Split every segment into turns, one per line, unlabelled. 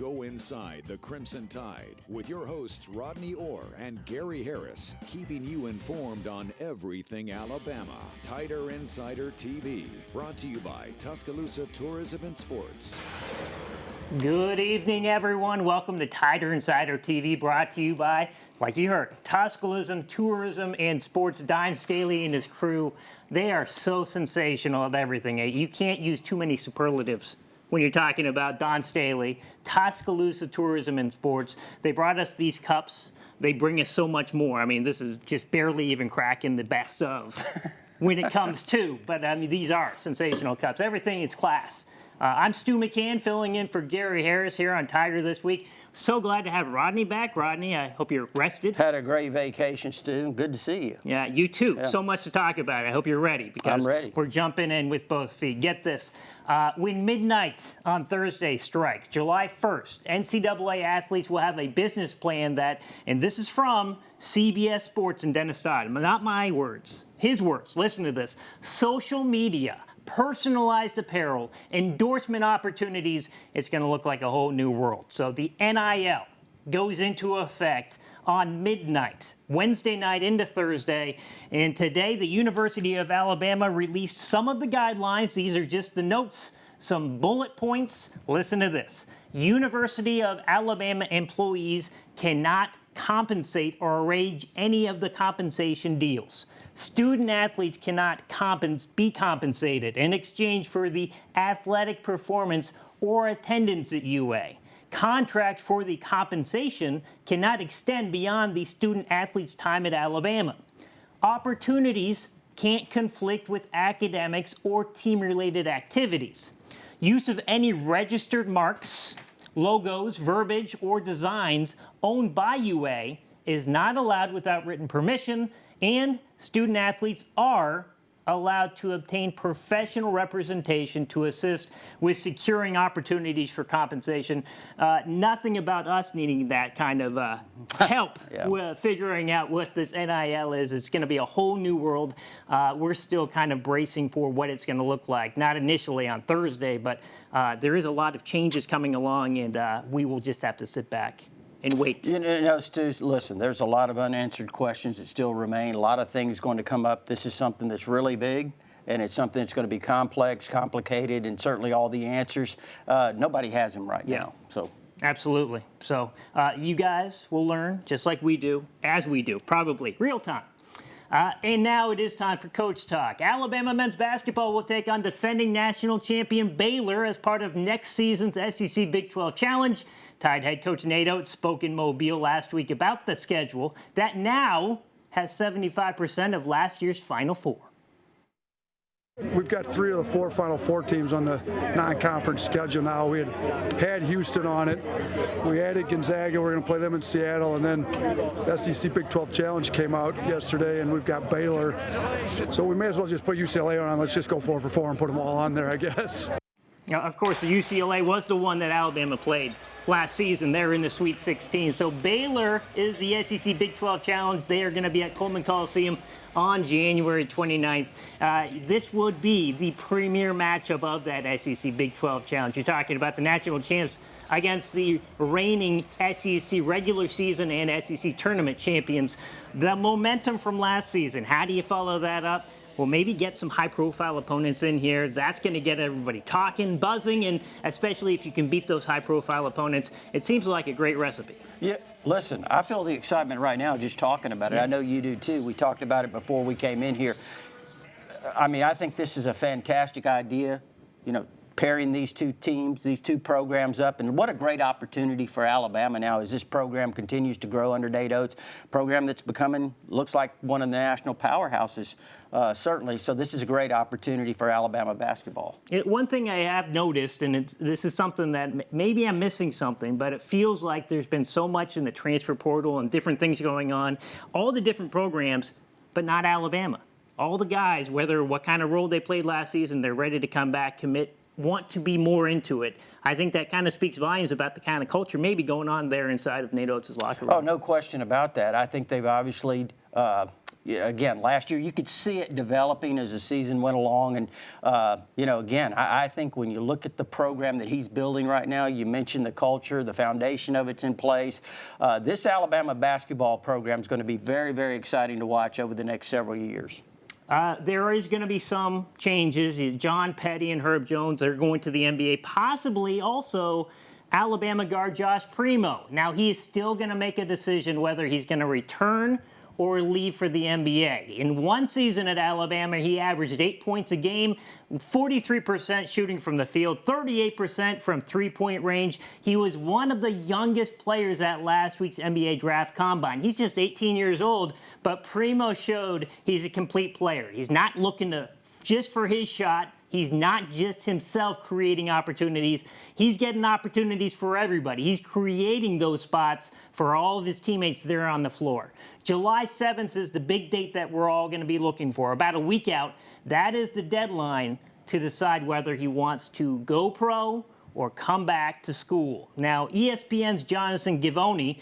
Go inside the Crimson Tide with your hosts Rodney Orr and Gary Harris, keeping you informed on everything Alabama. Tider Insider TV, brought to you by Tuscaloosa Tourism and Sports.
Good evening, everyone. Welcome to Tider Insider TV, brought to you by, like you heard, Tuscaloosa Tourism and Sports. Don Staley and his crew, they are so sensational at everything. You can't use too many superlatives when you're talking about Don Staley, Tuscaloosa Tourism and Sports. They brought us these cups. They bring us so much more. I mean, this is just barely even cracking the best of when it comes to. But, I mean, these are sensational cups. Everything is class. I'm Stu McCann, filling in for Gary Harris here on Tider this week. So glad to have Rodney back. Rodney, I hope you're rested.
Had a great vacation, Stu. Good to see you.
Yeah, you too.
Yeah.
So much to talk about. I hope you're ready, because
I'm ready.
We're jumping in with both feet. Get this. When midnight on Thursday strikes, July 1st, NCAA athletes will have a business plan that, and this is from CBS Sports and Dennis Dodd, not my words, his words. Listen to this. Social media, personalized apparel, endorsement opportunities, it's going to look like a whole new world. So the NIL goes into effect on midnight, Wednesday night into Thursday. And today, the University of Alabama released some of the guidelines. These are just the notes, some bullet points. Listen to this. University of Alabama employees cannot compensate or arrange any of the compensation deals. Student athletes cannot be compensated in exchange for the athletic performance or attendance at UA. Contract for the compensation cannot extend beyond the student athlete's time at Alabama. Opportunities can't conflict with academics or team-related activities. Use of any registered marks, logos, verbiage, or designs owned by UA is not allowed without written permission, and student athletes are allowed to obtain professional representation to assist with securing opportunities for compensation. Nothing about us needing that kind of help with figuring out what this NIL is. It's going to be a whole new world. We're still kind of bracing for what it's going to look like, not initially on Thursday, but there is a lot of changes coming along, and we will just have to sit back and wait.
You know, Stu, listen, there's a lot of unanswered questions that still remain. A lot of things going to come up. This is something that's really big, and it's something that's going to be complex, complicated, and certainly all the answers, nobody has them right now. So.
Absolutely. So you guys will learn just like we do, as we do, probably real time. And now it is time for Coach Talk. Alabama men's basketball will take on defending national champion Baylor as part of next season's SEC Big 12 Challenge. Tide head coach Nate Oates spoke in Mobile last week about the schedule that now has 75% of last year's Final Four.
We've got 3 of the 4 Final Four teams on the non-conference schedule now. We had Houston on it. We added Gonzaga. We're going to play them in Seattle. And then SEC Big 12 Challenge came out yesterday, and we've got Baylor. So we may as well just put UCLA on. Let's just go 4 for 4 and put them all on there, I guess.
Now, of course, the UCLA was the one that Alabama played last season. They're in the Sweet 16. So Baylor is the SEC Big 12 Challenge. They are going to be at Coleman Coliseum on January 29th. This would be the premier matchup of that SEC Big 12 Challenge. You're talking about the national champs against the reigning SEC regular season and SEC tournament champions. The momentum from last season, how do you follow that up? Well, maybe get some high-profile opponents in here. That's going to get everybody talking, buzzing, and especially if you can beat those high-profile opponents, it seems like a great recipe.
Yeah, listen, I feel the excitement right now just talking about it. I know you do, too. We talked about it before we came in here. I mean, I think this is a fantastic idea, you know, pairing these two teams, these two programs up. And what a great opportunity for Alabama now as this program continues to grow under Nate Oates, program that's becoming, looks like one of the national powerhouses, certainly. So this is a great opportunity for Alabama basketball.
One thing I have noticed, and this is something that maybe I'm missing something, but it feels like there's been so much in the transfer portal and different things going on, all the different programs, but not Alabama. All the guys, whether what kind of role they played last season, they're ready to come back, commit, want to be more into it. I think that kind of speaks volumes about the kind of culture maybe going on there inside of Nate Oates' locker room.
Oh, no question about that. I think they've obviously again, last year you could see it developing as the season went along. And, again, I think when you look at the program that he's building right now, you mentioned the culture, the foundation of it's in place. This Alabama basketball program is going to be very, very exciting to watch over the next several years.
There is going to be some changes. John Petty and Herb Jones are going to the NBA, possibly also Alabama guard Josh Primo. Now, he is still going to make a decision whether he's going to return or leave for the NBA. In one season at Alabama, he averaged 8 points a game, 43% shooting from the field, 38% from three-point range. He was one of the youngest players at last week's NBA Draft Combine. He's just 18 years old, but Primo showed he's a complete player. He's not looking to just for his shot. He's not just himself creating opportunities. He's getting opportunities for everybody. He's creating those spots for all of his teammates there on the floor. July 7th is the big date that we're all going to be looking for. About a week out, that is the deadline to decide whether he wants to go pro or come back to school. Now, ESPN's Jonathan Givony,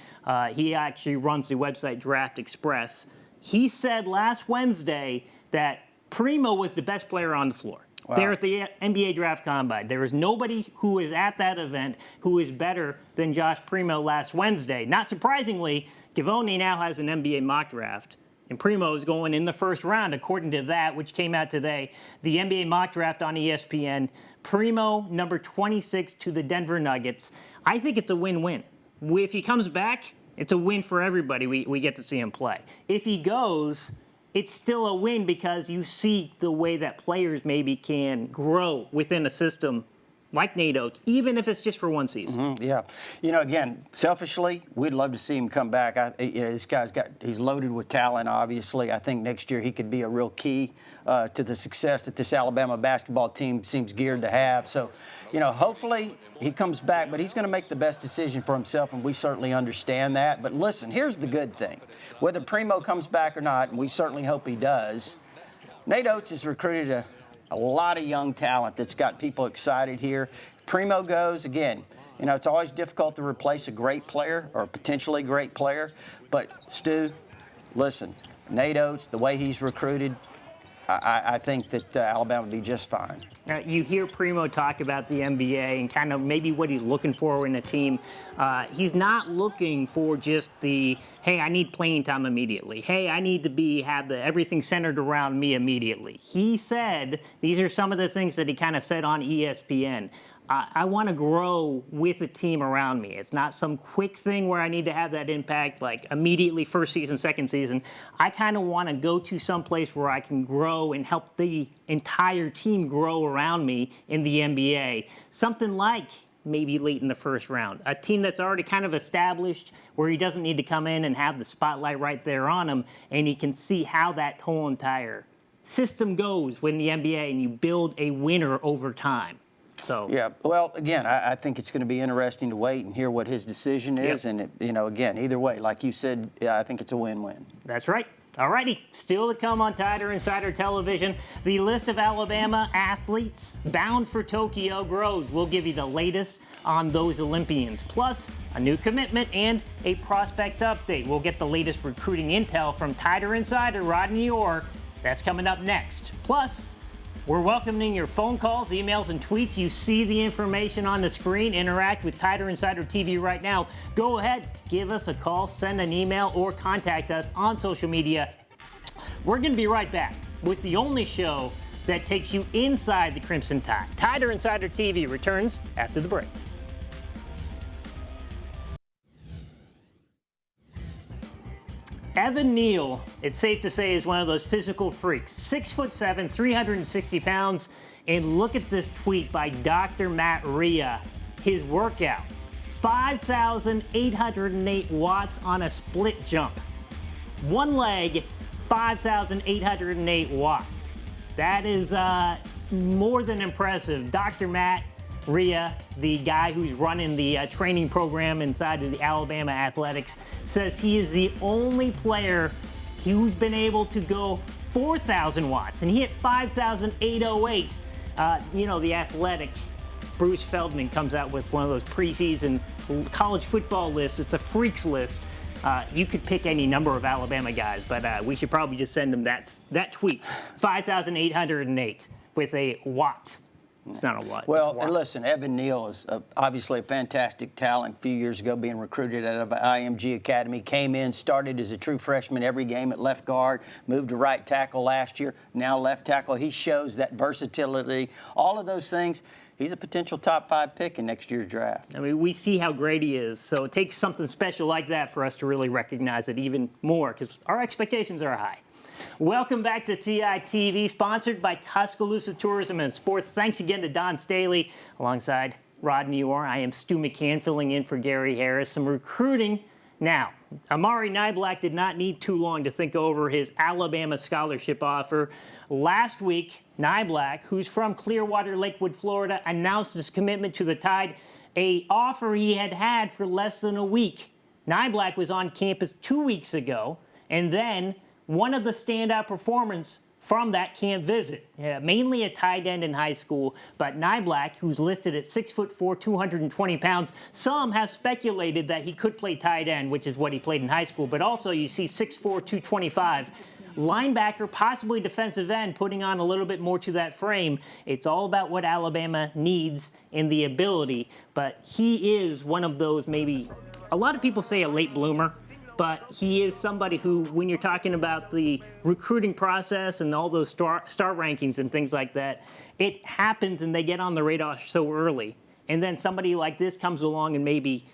he actually runs the website Draft Express, he said last Wednesday that Primo was the best player on the floor. Wow. There at the NBA Draft Combine. There is nobody who is at that event who is better than Josh Primo last Wednesday. Not surprisingly, Givony now has an NBA mock draft, and Primo is going in the first round, according to that, which came out today. The NBA mock draft on ESPN, Primo, number 26 to the Denver Nuggets. I think it's a win-win. If he comes back, it's a win for everybody. We get to see him play. If he goes, it's still a win because you see the way that players maybe can grow within a system like Nate Oates, even if it's just for one season.
Mm-hmm, yeah. Again, selfishly, we'd love to see him come back. This guy's he's loaded with talent, obviously. I think next year he could be a real key to the success that this Alabama basketball team seems geared to have. So, hopefully he comes back, but he's going to make the best decision for himself, and we certainly understand that. But listen, here's the good thing. Whether Primo comes back or not, and we certainly hope he does, Nate Oates has recruited a lot of young talent that's got people excited here. Primo goes, again, it's always difficult to replace a great player or a potentially great player. But, Stu, listen, Nate Oates, the way he's recruited, I think that Alabama will be just fine.
You hear Primo talk about the NBA and kind of maybe what he's looking for in a team. He's not looking for just the, hey, I need playing time immediately. Hey, I need to have everything centered around me immediately. He said, these are some of the things that he kind of said on ESPN. I want to grow with a team around me. It's not some quick thing where I need to have that impact like immediately first season, second season. I kind of want to go to some place where I can grow and help the entire team grow around me in the NBA. Something like maybe late in the first round. A team that's already kind of established where he doesn't need to come in and have the spotlight right there on him, and he can see how that whole entire system goes when the NBA and you build a winner over time. So. Yeah,
well, again, I think it's going to be interesting to wait and hear what his decision is. Yep. And, again, either way, like you said, I think it's a win-win.
That's right. All righty, still to come on Tider Insider Television, the list of Alabama athletes bound for Tokyo grows. We'll give you the latest on those Olympians, plus a new commitment and a prospect update. We'll get the latest recruiting intel from Tider Insider Rodney Orr. That's coming up next. Plus, we're welcoming your phone calls, emails, and tweets. You see the information on the screen. Interact with Tider Insider TV right now. Go ahead, give us a call, send an email, or contact us on social media. We're going to be right back with the only show that takes you inside the Crimson Tide. Tider Insider TV returns after the break. Evan Neal, it's safe to say, is one of those physical freaks. 6'7", 360 pounds. And look at this tweet by Dr. Matt Rhea. His workout, 5,808 watts on a split jump. One leg, 5,808 watts. That is more than impressive. Dr. Matt Rhea, the guy who's running the training program inside of the Alabama Athletics, says he is the only player who's been able to go 4,000 watts, and he hit 5,808. The Athletic, Bruce Feldman comes out with one of those preseason college football lists. It's a freaks list. You could pick any number of Alabama guys, but we should probably just send them that tweet. 5,808 with a watt. It's not a watt.
Well, and listen, Evan Neal is obviously a fantastic talent. A few years ago, being recruited out of IMG Academy, came in, started as a true freshman every game at left guard, moved to right tackle last year, now left tackle. He shows that versatility, all of those things. He's a potential top 5 pick in next year's draft.
I mean, we see how great he is, so it takes something special like that for us to really recognize it even more, because our expectations are high. Welcome back to TI TV, sponsored by Tuscaloosa Tourism and Sports. Thanks again to Don Staley, alongside Rodney Orr. I am Stu McCann, filling in for Gary Harris. Some recruiting now. Amari Niblack did not need too long to think over his Alabama scholarship offer. Last week, Niblack, who's from Clearwater, Lakewood, Florida, announced his commitment to the Tide, an offer he had had for less than a week. Niblack was on campus 2 weeks ago, and then one of the standout performers from that camp visit, mainly a tight end in high school, but Niblack, who's listed at 6'4", 220 pounds, some have speculated that he could play tight end, which is what he played in high school, but also you see 6'4", 225. Linebacker, possibly defensive end, putting on a little bit more to that frame. It's all about what Alabama needs in the ability, but he is one of those, maybe, a lot of people say a late bloomer, but he is somebody who, when you're talking about the recruiting process and all those star rankings and things like that, it happens and they get on the radar so early. And then somebody like this comes along and maybe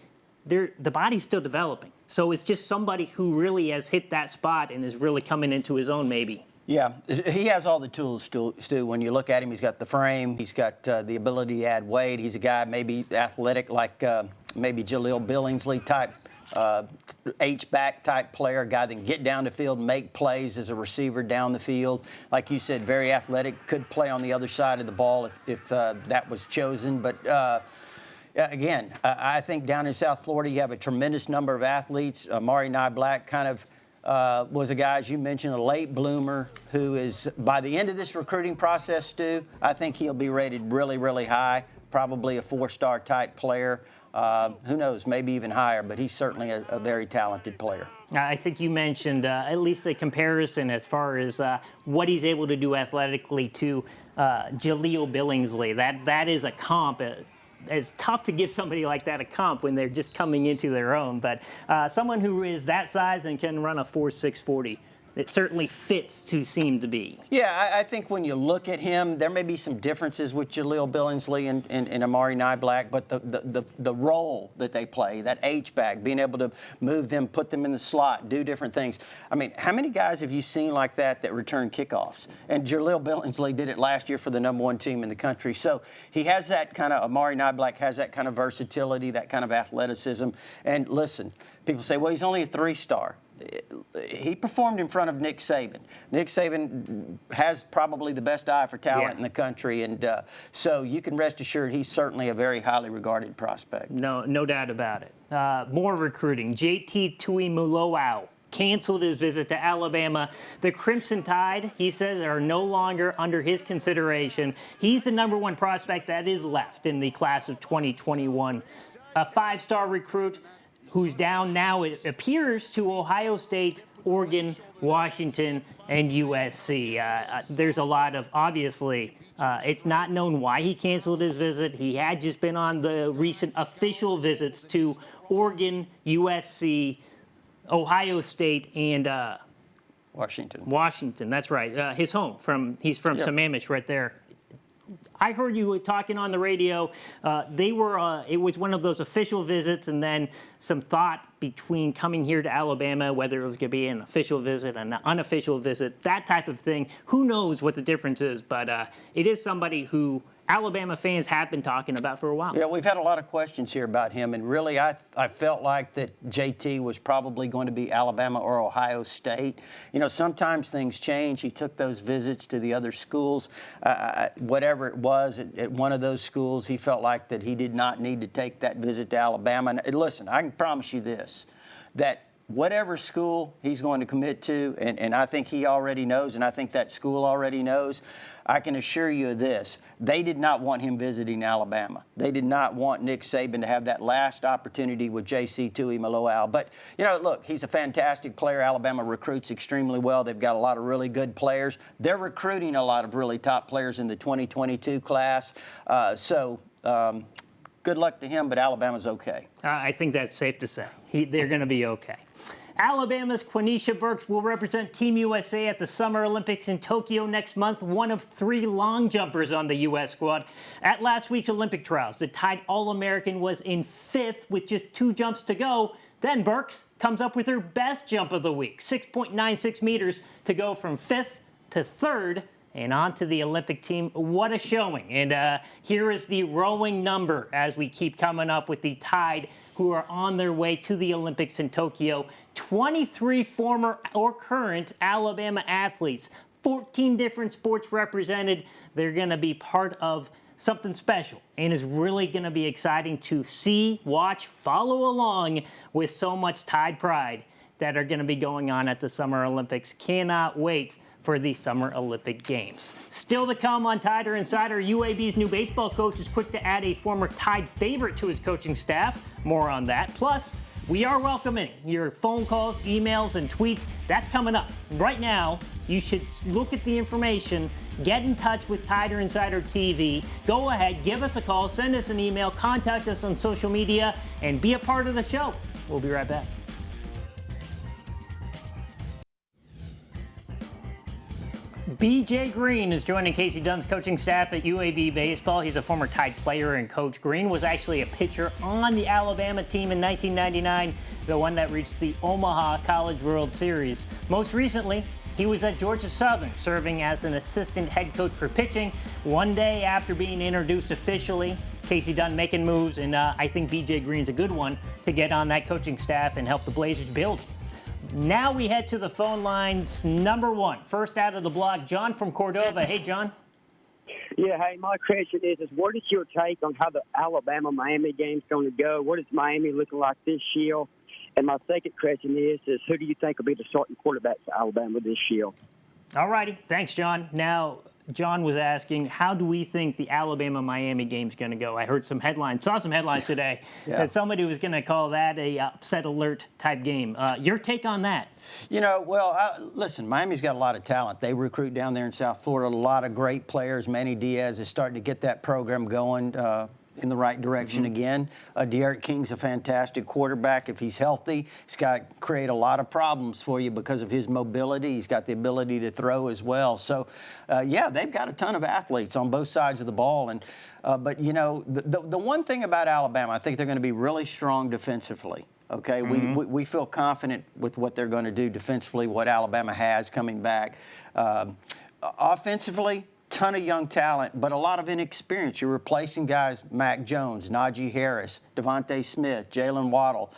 the body's still developing. So it's just somebody who really has hit that spot and is really coming into his own maybe.
Yeah, he has all the tools, Stu. When you look at him, he's got the frame, he's got the ability to add weight. He's a guy maybe athletic like maybe Jaleel Billingsley type. H-back type player, a guy that can get down the field, make plays as a receiver down the field. Like you said, very athletic, could play on the other side of the ball if that was chosen. But again, I think down in South Florida you have a tremendous number of athletes. Amari Niblack kind of was a guy, as you mentioned, a late bloomer who is, by the end of this recruiting process, Stu, I think he'll be rated really, really high, probably a 4-star type player. Who knows, maybe even higher, but he's certainly a very talented player.
I think you mentioned at least a comparison as far as what he's able to do athletically to Jaleel Billingsley. That is a comp. It's tough to give somebody like that a comp when they're just coming into their own, but someone who is that size and can run a 4.6 40. It certainly fits to seem to be.
Yeah, I think when you look at him, there may be some differences with Jaleel Billingsley and Amari Niblack, but the role that they play, that H-back, being able to move them, put them in the slot, do different things. I mean, how many guys have you seen like that return kickoffs? And Jaleel Billingsley did it last year for the #1 team in the country. So he has that kind of, Amari Niblack has that kind of versatility, that kind of athleticism. And listen, people say, well, he's only a 3-star. He performed in front of Nick Saban. Nick Saban has probably the best eye for talent in the country, and so you can rest assured he's certainly a very highly regarded prospect.
No doubt about it. More recruiting. JT Tuimoloau canceled his visit to Alabama. The Crimson Tide, he says, are no longer under his consideration. He's the #1 prospect that is left in the class of 2021. A 5-star recruit who's down now, it appears, to Ohio State, Oregon, Washington, and USC. There's a lot of, obviously, it's not known why he canceled his visit. He had just been on the recent official visits to Oregon, USC, Ohio State, and Washington, that's right. His home. He's from Sammamish right there. I heard you talking on the radio. It was one of those official visits, and then some thought between coming here to Alabama, whether it was going to be an official visit, an unofficial visit, that type of thing. Who knows what the difference is? But it is somebody who Alabama fans have been talking about for a while.
Yeah, we've had a lot of questions here about him, and really I felt like that JT was probably going to be Alabama or Ohio State. You know, sometimes things change. He took those visits to the other schools. Whatever it was, at one of those schools, he felt like that he did not need to take that visit to Alabama. And listen, I can promise you this, that whatever school he's going to commit to, and I think he already knows, and I think that school already knows, I can assure you of this. They did not want him visiting Alabama. They did not want Nick Saban to have that last opportunity with J.C. Tuimoloau. But, look, he's a fantastic player. Alabama recruits extremely well. They've got a lot of really good players. They're recruiting a lot of really top players in the 2022 class. Good luck to him, but Alabama's okay.
I think that's safe to say. They're going to be okay. Alabama's Quenisha Burks will represent Team USA at the Summer Olympics in Tokyo next month, one of 3 long jumpers on the U.S. squad. At last week's Olympic trials, the Tide All-American was in 5th with just 2 jumps to go. Then Burks comes up with her best jump of the week, 6.96 meters, to go from 5th to 3rd and on to the Olympic team. What a showing. And here is the rowing number as we keep coming up with the Tide, who are on their way to the Olympics in Tokyo. 23 former or current Alabama athletes, 14 different sports represented. They're going to be part of something special, and it's really going to be exciting to see, watch, follow along with so much Tide pride that are going to be going on at the Summer Olympics. Cannot wait for the Summer Olympic Games. Still to come on Tider Insider, UAB's new baseball coach is quick to add a former Tide favorite to his coaching staff. More on that. Plus, we are welcoming your phone calls, emails, and tweets. That's coming up. Right now, you should look at the information, get in touch with Tider Insider TV. Go ahead, give us a call, send us an email, contact us on social media, and be a part of the show. We'll be right back. BJ Green is joining Casey Dunn's coaching staff at UAB Baseball. He's a former Tide player, and Coach Green was actually a pitcher on the Alabama team in 1999, the one that reached the Omaha College World Series. Most recently, he was at Georgia Southern, serving as an assistant head coach for pitching. One day after being introduced officially, Casey Dunn making moves, and I think BJ Green's a good one to get on that coaching staff and help the Blazers build. Now we head to the phone lines. Number 1, first out of the block, John from Cordova. Hey, John.
Yeah, hey, my question is what is your take on how the Alabama-Miami game's going to go? What is Miami looking like this year? And my second question is who do you think will be the starting quarterback for Alabama this year?
All righty. Thanks, John. Now, John was asking, how do we think the Alabama-Miami game's going to go? I heard some headlines, saw some headlines today that somebody was going to call that a upset alert type game. Your take on that?
Listen, Miami's got a lot of talent. They recruit down there in South Florida, a lot of great players. Manny Diaz is starting to get that program going in the right direction again. De'Aaron King's a fantastic quarterback. If he's healthy, he's got to create a lot of problems for you because of his mobility. He's got the ability to throw as well. So, they've got a ton of athletes on both sides of the ball. And the one thing about Alabama, I think they're going to be really strong defensively. Okay, we feel confident with what they're going to do defensively, what Alabama has coming back. Offensively, ton of young talent, but a lot of inexperience. You're replacing guys, Mac Jones, Naji Harris, Devontae Smith, Jalen Waddle,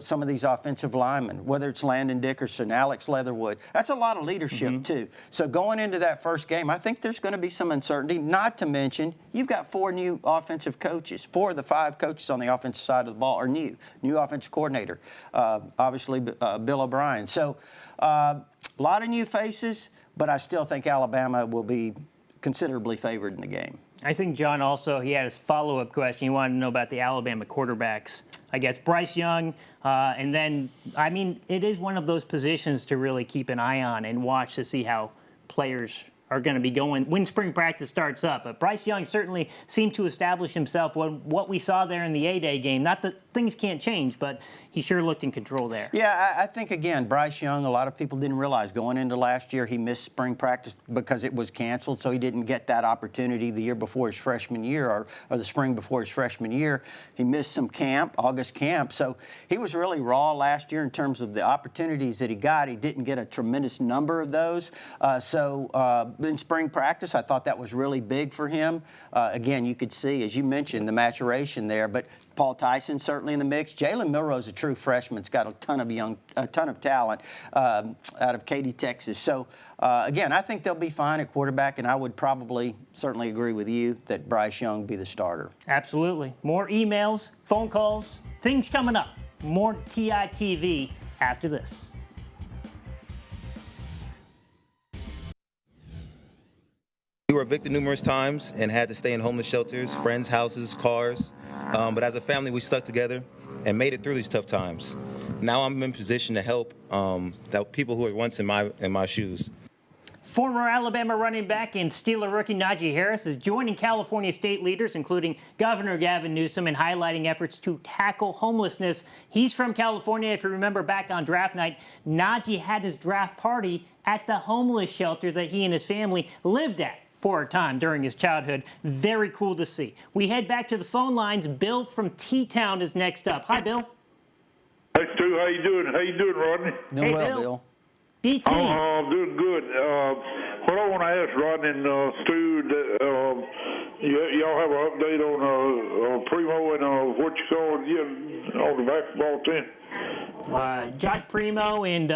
some of these offensive linemen, whether it's Landon Dickerson, Alex Leatherwood. That's a lot of leadership, too. So going into that first game, I think there's going to be some uncertainty, not to mention you've got 4 new offensive coaches. 4 of the 5 coaches on the offensive side of the ball are new offensive coordinator, obviously Bill O'Brien. So a lot of new faces, but I still think Alabama will be considerably favored in the game.
I think John also, he had his follow-up question. He wanted to know about the Alabama quarterbacks. I guess Bryce Young, and then, it is one of those positions to really keep an eye on and watch to see how players are going to be going when spring practice starts up. But Bryce Young certainly seemed to establish himself what we saw there in the A-Day game. Not that things can't change, but he sure looked in control there.
Yeah, I think, again, Bryce Young, a lot of people didn't realize going into last year he missed spring practice because it was canceled, so he didn't get that opportunity the year before his freshman year or the spring before his freshman year. He missed some camp, August camp, so he was really raw last year in terms of the opportunities that he got. He didn't get a tremendous number of those. In spring practice, I thought that was really big for him. Again, you could see, as you mentioned, the maturation there, but Paul Tyson certainly in the mix. Jalen Milroe's a true freshman. He's got a ton of talent out of Katy, Texas. So, again, I think they'll be fine at quarterback, and I would certainly agree with you that Bryce Young be the starter.
Absolutely. More emails, phone calls, things coming up More TITV after this.
We were evicted numerous times and had to stay in homeless shelters, friends' houses, cars. But as a family, we stuck together and made it through these tough times. Now I'm in position to help people who were once in my shoes.
Former Alabama running back and Steeler rookie Naji Harris is joining California state leaders, including Governor Gavin Newsom, in highlighting efforts to tackle homelessness. He's from California. If you remember back on draft night, Naji had his draft party at the homeless shelter that he and his family lived at for a time during his childhood. Very cool to see. We head back to the phone lines. Bill from T-Town is next up. Hi, Bill.
Hey, Stu, how you doing? How you doing, Rodney?
Doing well, Bill.
BT.
I'm doing good. What I want to ask Rodney and Stu, y'all have an update on Primo and what you saw on the basketball team?
Josh Primo and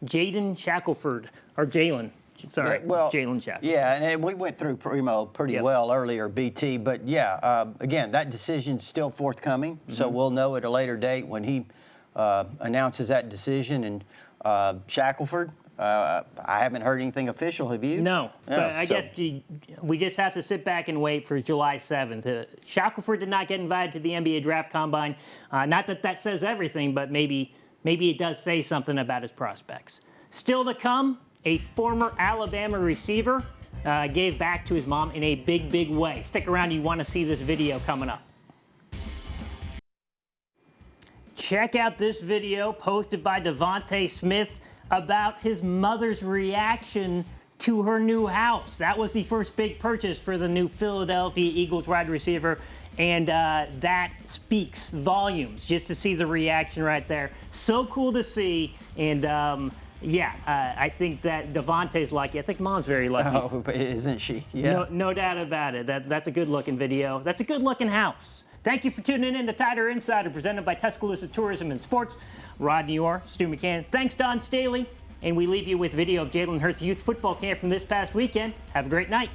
Jaden Shackelford, or Jalen. Sorry,
well,
Jalen Shackelford.
Yeah, and we went through Primo pretty well earlier, BT. But yeah, again, that decision's still forthcoming, so we'll know at a later date when he announces that decision. And Shackelford, I haven't heard anything official. Have you?
No, but I guess we just have to sit back and wait for July 7th. Shackelford did not get invited to the NBA Draft Combine. Not that that says everything, but maybe it does say something about his prospects. Still to come, a former Alabama receiver gave back to his mom in a big, big way. Stick around. You want to see this video coming up. Check out this video posted by Devontae Smith about his mother's reaction to her new house. That was the first big purchase for the new Philadelphia Eagles wide receiver, and that speaks volumes just to see the reaction right there. So cool to see, and I think that Devontae's lucky. I think Mom's very lucky.
Oh, isn't she? Yeah.
No doubt about it. That's a good-looking video. That's a good-looking house. Thank you for tuning in to Tider Insider, presented by Tuscaloosa Tourism and Sports. Rodney Orr, Stu McCann. Thanks, Don Staley. And we leave you with video of Jalen Hurts' youth football camp from this past weekend. Have a great night.